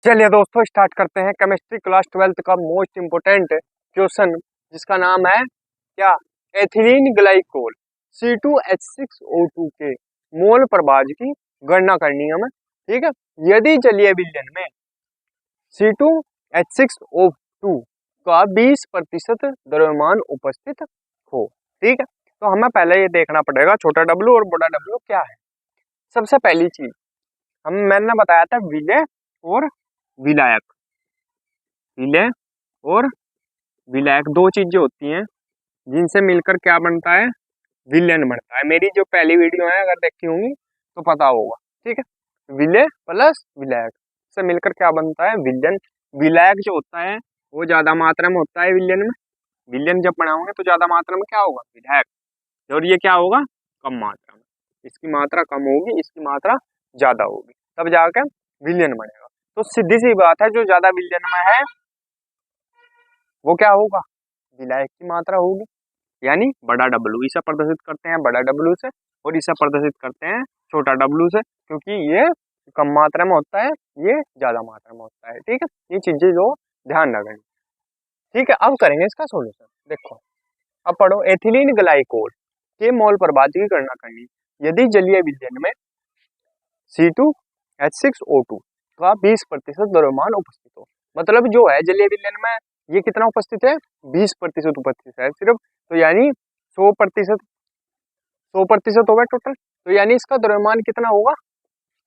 चलिए दोस्तों स्टार्ट करते हैं केमिस्ट्री क्लास 12th का मोस्ट इम्पोर्टेंट क्वेश्चन जिसका नाम है क्या एथिलीन ग्लाइकोल C2H6O2 के मोल प्रभाज की गणना करनी है हमें। ठीक है, यदि जलीय विलयन में C2H6O2 का 20% द्रव्यमान उपस्थित हो। ठीक है, तो हमें पहले ये देखना पड़ेगा छोटा W और बड़ा W क्या है। सबसे पहली चीज मैंने बताया था विलय और विलायक। विलय और विलायक दो चीजें होती हैं जिनसे मिलकर क्या बनता है, विलयन बनता है। मेरी जो पहली वीडियो है अगर देखी होंगी तो पता होगा। ठीक है, विलय प्लस विलायक से मिलकर क्या बनता है, विलयन। विलायक जो होता है वो ज्यादा मात्रा में होता है विलयन में। विलयन जब बनाओगे तो ज्यादा मात्रा में क्या होगा, विलायक। और ये क्या होगा, कम मात्रा में। इसकी मात्रा कम होगी, इसकी मात्रा ज्यादा होगी, तब जाकर विलयन बनेगा। तो सीधी सी बात है, जो ज्यादा विलयन में है वो क्या होगा, विलायक की मात्रा होगी, यानी बड़ा W। इसे प्रदर्शित करते हैं बड़ा W से और इसे प्रदर्शित करते हैं छोटा W से, क्योंकि ये कम मात्रा में होता है, ये ज्यादा मात्रा में होता है। ठीक है, ये चीजें जो ध्यान रखें। ठीक है, अब करेंगे इसका सॉल्यूशन। देखो अब पढ़ो, एथिलीन ग्लाइकोल के मोल प्रभाज की गणना करनी। यदि जलीय विलयन में C2H6O2 का 20% द्रव्यमान उपस्थित हो, मतलब जो है जलीय विलयन में ये कितना उपस्थित है, 20% उपस्थित है सिर्फ। तो यानी 100% हो गया टोटल। तो यानी इसका द्रव्यमान कितना होगा,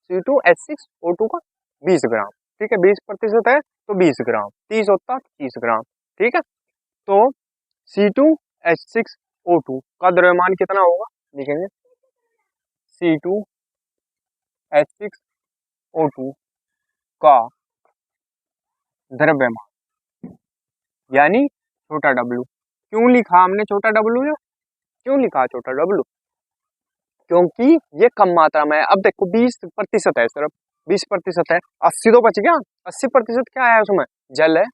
C2H6O2 का 20 ग्राम। ठीक है, 20% है तो 20 ग्राम, 30 होता 30 ग्राम। ठीक है, तो C2H6O2 का द्रव्यमान कितना होगा, लिखेंगे C2H6O2 का द्रव्यमान यानी छोटा W। क्यों लिखा हमने छोटा W, क्यों लिखा छोटा W, क्योंकि ये कम मात्रा में है। अब देखो 20% है, सिर्फ 20% है, 80 तो बच गया। 80% क्या है उसमें, जल है।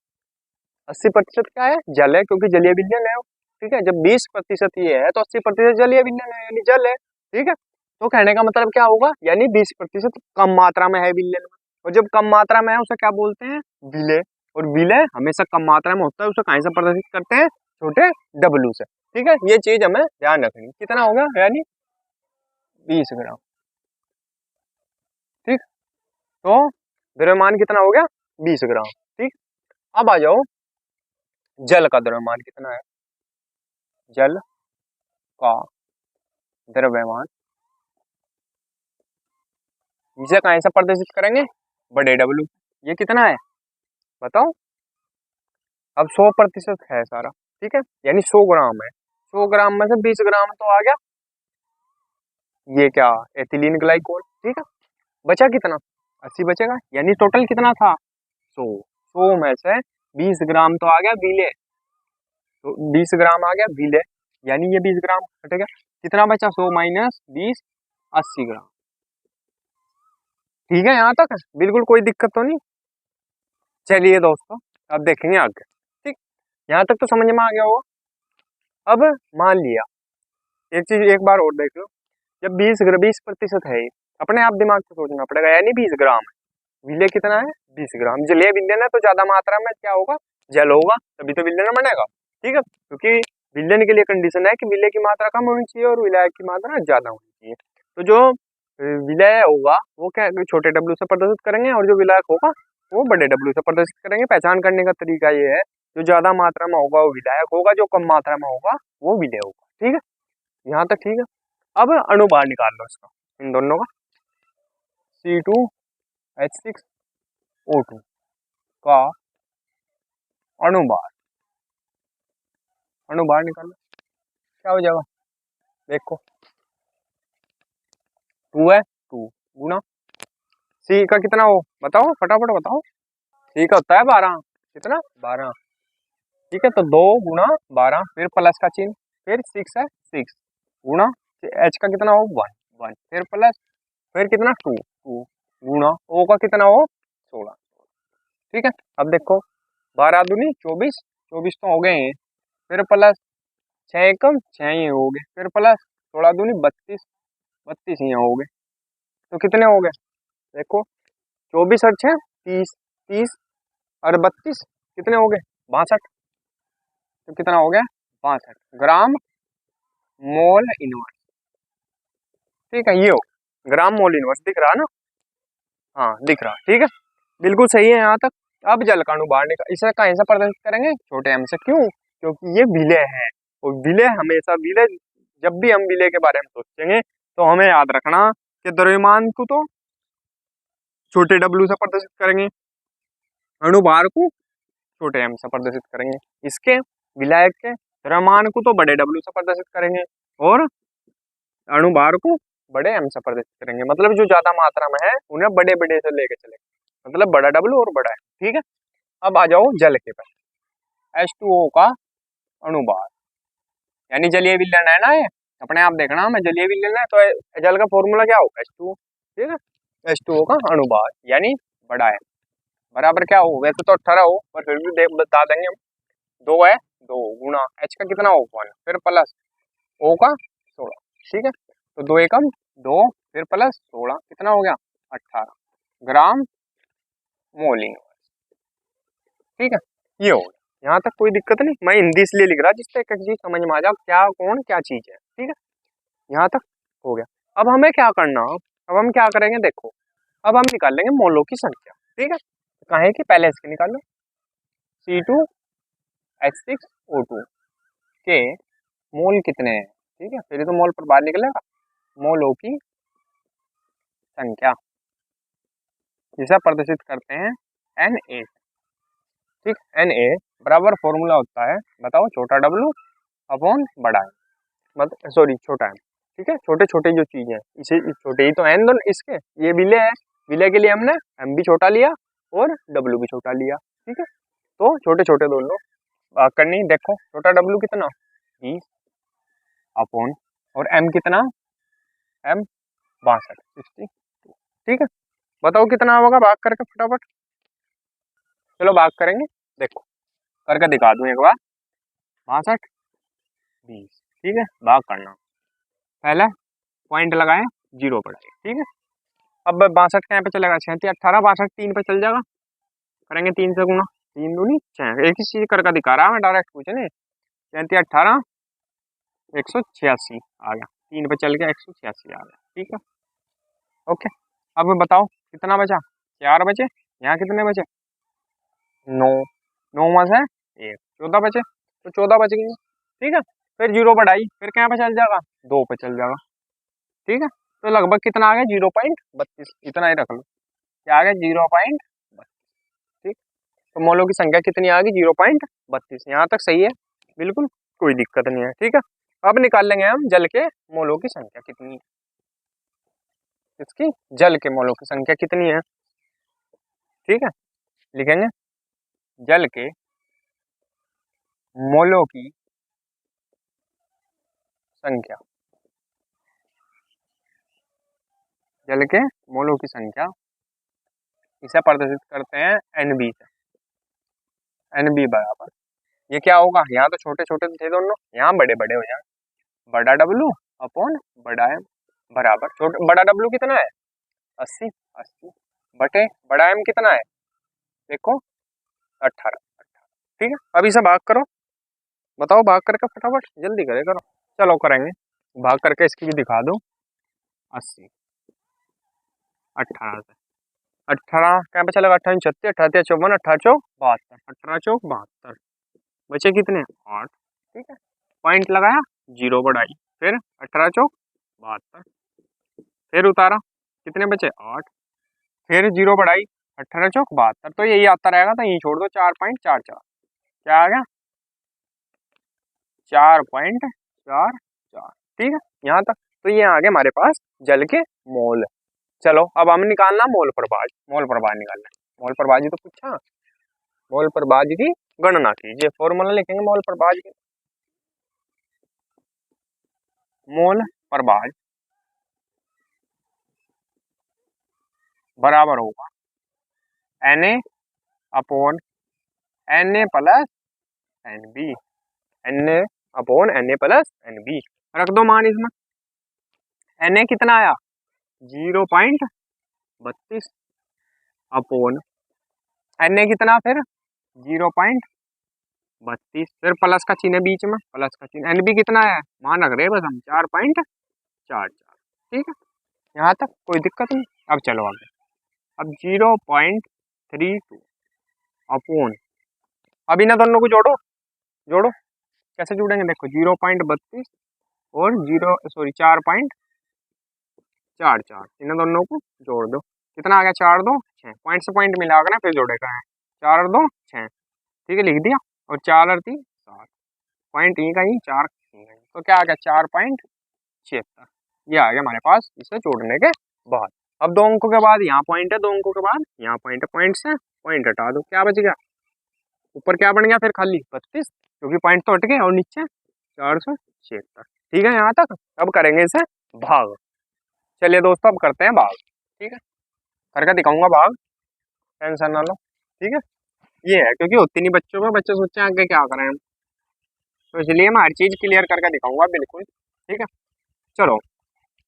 80% क्या है, जल है, क्योंकि जलीय विलयन है वो। ठीक है, जब 20% ये है तो 80% जलीय विलयन है, यानी जल है। ठीक है, तो कहने का मतलब क्या होगा, यानी 20% कम मात्रा में है विलयन में। और जब कम मात्रा में है उसे क्या बोलते हैं, विलय। और विलय हमेशा कम मात्रा में होता है, उसे कहीं से प्रदर्शित करते हैं, छोटे W से। ठीक है, ये चीज हमें ध्यान रखनी। कितना होगा, यानी 20 ग्राम। ठीक, तो द्रव्यमान कितना हो गया, 20 ग्राम। ठीक, अब आ जाओ जल का द्रव्यमान कितना है। जल का द्रव्यमान इसे कहीं से प्रदर्शित करेंगे, बड़े W। ये कितना है बताओ, अब 100% है सारा। ठीक है, यानी 100 ग्राम है। 100 ग्राम में से 20 ग्राम तो आ गया, ये क्या, एथिलीन ग्लाइकोल। ठीक है, बचा कितना, 80 बचेगा, यानी टोटल कितना था, 100। 100 में से 20 ग्राम तो आ गया विलय, तो 20 ग्राम आ गया विलय, यानी ये 20 ग्राम हटेगा। कितना बचा, 100 माइनस 20, 80 ग्राम। ठीक है, यहाँ तक बिल्कुल कोई दिक्कत तो नहीं। चलिए दोस्तों अब देखेंगे आगे। ठीक, यहाँ तक तो समझ में आ गया होगा। अब मान लिया एक चीज एक बार और देख लो, जब 20% है ये, अपने आप दिमाग से सोचना पड़ेगा, यानी 20 ग्राम है। विलय कितना है, 20 ग्राम। जलीय विलयन है तो ज्यादा मात्रा में क्या होगा, जल होगा, तभी तो विलयन बनेगा। ठीक है, क्योंकि विलयन के लिए कंडीशन है कि विलय की मात्रा कम होनी चाहिए और विलायक की मात्रा ज्यादा होनी चाहिए। तो जो विलय होगा वो क्या छोटे W से प्रदर्शित करेंगे, और जो विलायक होगा वो बड़े W से प्रदर्शित करेंगे। पहचान करने का तरीका ये है, जो ज्यादा मात्रा में होगा वो विलायक होगा, जो कम मात्रा में होगा वो विलय होगा। ठीक है, यहाँ तक ठीक है। अब अनुभार निकाल लो इसका, इन दोनों का, C2H6O2 का अनुभार। अनुभार निकालो, क्या हो जाएगा, देखो 2 है, 2 गुना C का कितना हो बताओ, फटाफट बताओ। C का होता है 12, कितना 12। ठीक है, तो 2 गुना 12, फिर प्लस का चिन्ह, फिर 6 है 6 गुना H का कितना हो 1 1, फिर प्लस, फिर कितना 2 2 गुना O का कितना हो 16। ठीक है, अब देखो 12 दूनी 24, 24 तो हो गए हैं, फिर प्लस 6 एकम 6 ही हो गए, फिर प्लस 16 दूनी 32, 32 ही हो गए। तो कितने हो गए देखो, 24 और 6 30, 30 और 32 कितने हो गए 62। तो कितना हो गया 62 ग्राम मोल इनवर्स। ठीक है, ये हो ग्राम मोल इनवर्स, दिख रहा ना? हाँ दिख रहा, ठीक है, बिल्कुल सही है यहाँ तक। अब जल का अणु बाहर निकल, इसे कहीं से प्रदर्शित करेंगे छोटे m से, क्यों? क्योंकि ये विलय है, और विलय हमेशा विलय, जब भी हम विलय के बारे में सोचेंगे तो हमें याद रखना कि द्रव्यमान को तो छोटे w से प्रदर्शित करेंगे, अणुभार को छोटे m से प्रदर्शित करेंगे, इसके विलायक के द्रव्यमान को तो बड़े w से प्रदर्शित करेंगे, और अणुभार को बड़े m से प्रदर्शित करेंगे। मतलब जो ज्यादा मात्रा में है उन्हें बड़े बड़े से लेके चले, मतलब बड़ा W और बड़ा M। ठीक है, अब आ जाओ जल के पर, H2O का अणुभार, यानी जलीय विलयन है ना, ये अपने आप देखना मैं जलीय विलयन है तो जल का फॉर्मूला क्या होगा H2O। ठीक है, H2O का अणुभार यानी बड़ा है बराबर क्या हो, वैसे तो 18 हो पर फिर भी बता देंगे हम, 2 है 2 गुणा H का कितना हो 1 फिर प्लस O का 16। ठीक है, तो 2 एकम 2 फिर प्लस 16 कितना हो गया 18 ग्राम मोल इनवर्स। ठीक है, ये हो गया, यहाँ तक कोई दिक्कत नहीं, मैं हिंदी इसलिए लिख रहा जिससे एक एक चीज समझ में आ जाए क्या कौन क्या चीज है। ठीक है, यहाँ तक हो गया। अब हमें क्या करना, अब हम क्या करेंगे देखो, अब हम निकाल लेंगे मोलों की संख्या। ठीक है, कहे कि पहले इसके निकाल लो, C2H6O2 के मोल कितने हैं। ठीक है, फिर तो मोल पर बाहर निकलेगा, मोलों की संख्या जिसे प्रदर्शित करते हैं Na। ठीक, Na बराबर फॉर्मूला होता है, बताओ, छोटा W अपॉन बड़ा M, मतलब सॉरी छोटा M। ठीक है, छोटे छोटे जो चीजें हैं इसे छोटे ही तो n दोनों इसके, ये विलय है, विलय के लिए हमने M भी छोटा लिया और W भी छोटा लिया। ठीक है, तो छोटे छोटे दोनों बात करनी, देखो छोटा W कितना 20 अपॉन, और M कितना M 62 60। ठीक है, बताओ कितना होगा भाग करके फटाफट, चलो भाग करेंगे, देखो करके दिखा दूं एक बार, 62 20। ठीक है, भाग करना, पहले पॉइंट लगाए 0 बढ़ाए। ठीक है, अब 62 कहाँ पे चलेगा 36 18 62 3 पे चल जाएगा, करेंगे 3 से गुना, 3 दूनी 6, एक ही चीज करके दिखा रहा मैं, डायरेक्ट पूछे नहीं, 37 18 186 आ गया, 3 पे चल गया 186 आ गया। ठीक है, ओके, अब बताओ कितना बचा, 4 बचे, यहाँ कितने बचे 9, 9 में से 1 14 बचे, तो 14 बच गए। ठीक है, फिर 0 बढ़ाई, फिर कहाँ पे चल जाएगा 2 पे चल जाएगा। ठीक है, तो लगभग कितना आ गया 0.32, इतना ही रख लो, क्या आ गया 0.32। ठीक, तो मोलों की संख्या कितनी आ गई 0.32, यहाँ तक सही है, बिल्कुल कोई दिक्कत नहीं है। ठीक है, अब निकाल लेंगे हम जल के मोलों की संख्या कितनी है, इसकी जल के मोलों की संख्या कितनी है। ठीक है, लिखेंगे जल के मोलों की संख्या, जल के मोलों की संख्या इसे प्रदर्शित करते हैं NB से, NB बराबर, ये क्या होगा, यहाँ तो छोटे छोटे थे दोनों, यहाँ बड़े बड़े हो जाए, बड़ा W अपॉन बड़ा M बराबर, छोटा बड़ा W कितना है 80 80 बटे बड़ा M कितना है देखो 18। ठीक है, अब इसे भाग करो, बताओ भाग करके फटाफट जल्दी करे करो, चलो करेंगे, भाग करके इसकी भी दिखा दो, 80 18 से, 18 कहाँ पे चलेगा 18 36 18 54 18 चौक 72 18 चौक 72 बचे कितने 8। ठीक है, पॉइंट लगाया 0 बढ़ाई, फिर 18 चौक 72, फिर उतारा कितने बचे 8, फिर 0 बढ़ाई 18 चौक 72, तो यही आता रहेगा, तो यही छोड़ दो 4.44, क्या आ गया 4.44। ठीक है, यहाँ तक, तो ये आ गए हमारे पास जल के मोल। चलो अब हम निकालना मोल प्रभाज, मोल प्रभाज निकालना, मोल प्रभाज तो पूछा, मोल प्रभाज की गणना कीजिए, फॉर्मूला लिखेंगे मोल प्रभाज की, मोल प्रभाज बराबर होगा Na upon Na plus Nb, Na upon Na plus Nb, रख दो मान इसमें, Na कितना आया 0.32 अपॉन Na कितना फिर 0.32, फिर प्लस का चिन्ह है बीच में, प्लस का चिन्ह। Nb कितना है मान रख रहे हैं बस हम 4.44। ठीक है, यहाँ तक कोई दिक्कत नहीं। अब चलो आगे। अब 0.32 अपॉन, अब इन दोनों को जोड़ो, जोड़ो कैसे जुड़ेंगे देखो, 0.32 और 4.44, इन दोनों को जोड़ दो, कितना आ गया 4 2 6, पॉइंट से पॉइंट मिला ना फिर जोड़ेगा है, 4 2 6। ठीक है, लिख दिया। और 4 और 3 7, पॉइंट ई का ही 4 तो क्या आ गया 4.76, ये आ गया हमारे पास इसे जोड़ने के बाद। अब 2 अंकों के बाद यहाँ पॉइंट है, 2 अंकों के बाद यहाँ पॉइंट है, पॉइंट से पॉइंट हटा दो, क्या बच गया ऊपर क्या बन गया फिर खाली 32, क्योंकि पॉइंट तो हट गए, और नीचे 476। ठीक है यहाँ तक। अब करेंगे इसे भाग। चलिए दोस्तों अब करते हैं भाग। ठीक है, करके दिखाऊंगा भाग, टेंशन ना लो। ठीक है, ये है क्योंकि होती नहीं बच्चों को, बच्चे सोचते हैं आगे क्या करें हम, तो इसलिए मैं हर चीज़ क्लियर करके दिखाऊंगा बिल्कुल। ठीक है, चलो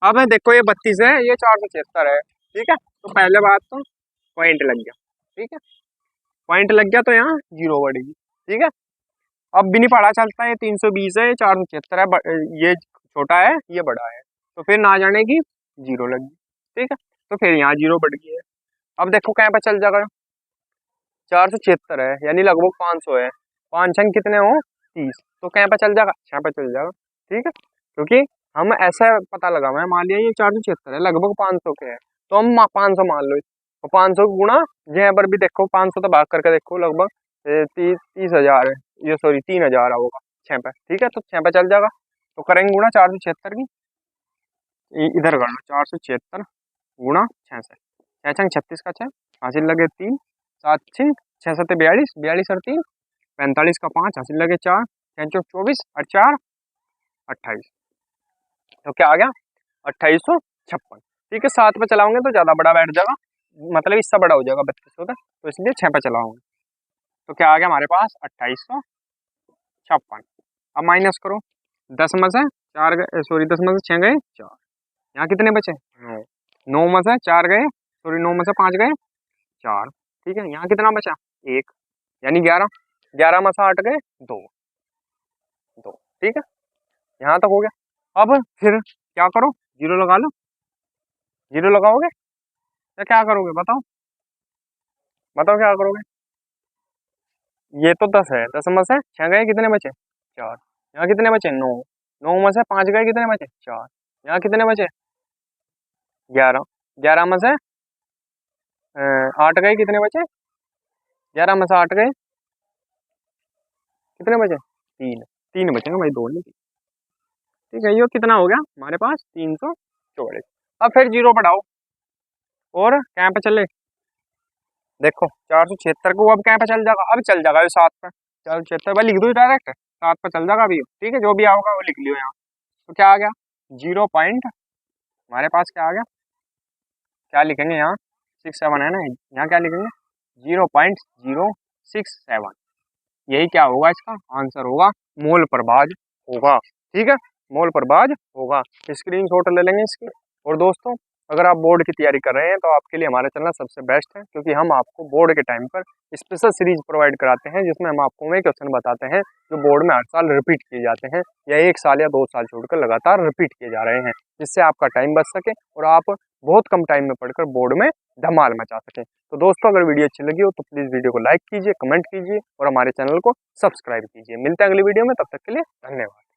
अब देखो ये 32 है, ये 476 है। ठीक है, तो पहले बात तो पॉइंट लग गया। ठीक है, पॉइंट लग गया तो यहाँ जीरो बढ़ेगी। ठीक है, अब भी नहीं पढ़ा चलता है, 320 है, 476 है, ये छोटा है ये बड़ा है, तो फिर ना जाने की जीरो लगी। ठीक है, तो फिर यहाँ जीरो बढ़ गई है। अब देखो कहाँ पे चल जाएगा, 476 है यानी लगभग 500 है, 5 छंग कितने हो 30, तो कहाँ पे चल जाएगा 6 पे चल जाएगा। ठीक है, क्योंकि हम ऐसा पता लगा हुआ है, मान लिया ये 476 है लगभग 500 के है, तो हम 500 मान लो, तो 500 गुणा यहाँ पर भी देखो 500 तो भाग करके देखो लगभग 30,000 है, ये सॉरी 3,000 होगा 6 पे। ठीक है, तो 6 पे चल जाएगा, तो करेंगे गुणा 476 की, इधर कर लो 476 गुणा 6 से, 6 छंग 36 का 6 हासिल लगे 3, 7 छिंग 6 7 42, 42 और 3 45 का 5 हासिल लगे 4, 6 चौक 24 और 4 28, तो क्या आ गया 2856। ठीक है, 7 पे चलाओगे तो ज़्यादा बड़ा बैठ जाएगा, मतलब इससे बड़ा हो जाएगा 3200 का, तो इसलिए 6 पे चलाओगे, तो क्या आ गया हमारे पास 2856। अब माइनस करो, 10 में से 4 गए, सॉरी 10 में से 6 गए 4, यहाँ कितने बचे 9, 9 में से 4 गए, सॉरी 9 में से 5 गए 4। ठीक है, यहाँ कितना बचा 1 यानी 11, 11 में से 8 गए 2 2। ठीक है, यहाँ तक हो गया। अब फिर क्या करो, जीरो लगा लो, जीरो लगाओगे या क्या करोगे बताओ, बताओ क्या करोगे। ये तो 10 है, 10 में से 6 गए कितने बचे 4, यहाँ कितने बचे 9, 9 में से 5 गए कितने बचे 4, यहाँ कितने बचे 11, 11 में से 8 गए कितने बचे, 11 में से 8 गए कितने बचे 3, 3 बचेंगे भाई, 2 नहीं। ठीक है, ये कितना हो गया हमारे पास 344। अब फिर जीरो बढ़ाओ और कहाँ पे चले, देखो 476 को अब कहाँ पे चल जाएगा, अब चल जाएगा 7 पे, 476 पे लिख दो डायरेक्ट, 7 पे चल जाएगा अभी। ठीक है, जो भी आओगा वो लिख लियो यहाँ, तो क्या आ गया 0 पॉइंट, हमारे पास क्या आ गया, क्या लिखेंगे यहाँ 67 है ना, यहाँ क्या लिखेंगे 0.067, यही क्या होगा इसका आंसर होगा, मोल प्रभाज होगा। ठीक है, मोल प्रभाज होगा, स्क्रीनशॉट ले लेंगे इसकी। और दोस्तों अगर आप बोर्ड की तैयारी कर रहे हैं तो आपके लिए हमारा चैनल सबसे बेस्ट है, क्योंकि हम आपको बोर्ड के टाइम पर स्पेशल सीरीज प्रोवाइड कराते हैं, जिसमें हम आपको वे क्वेश्चन बताते हैं जो बोर्ड में हर साल रिपीट किए जाते हैं, या 1 साल या 2 साल छोड़कर लगातार रिपीट किए जा रहे हैं, जिससे आपका टाइम बच सके और आप बहुत कम टाइम में पढ़कर बोर्ड में धमाल मचा सकें। तो दोस्तों अगर वीडियो अच्छी लगी हो तो प्लीज़ वीडियो को लाइक कीजिए, कमेंट कीजिए और हमारे चैनल को सब्सक्राइब कीजिए। मिलते हैं अगली वीडियो में, तब तक के लिए धन्यवाद।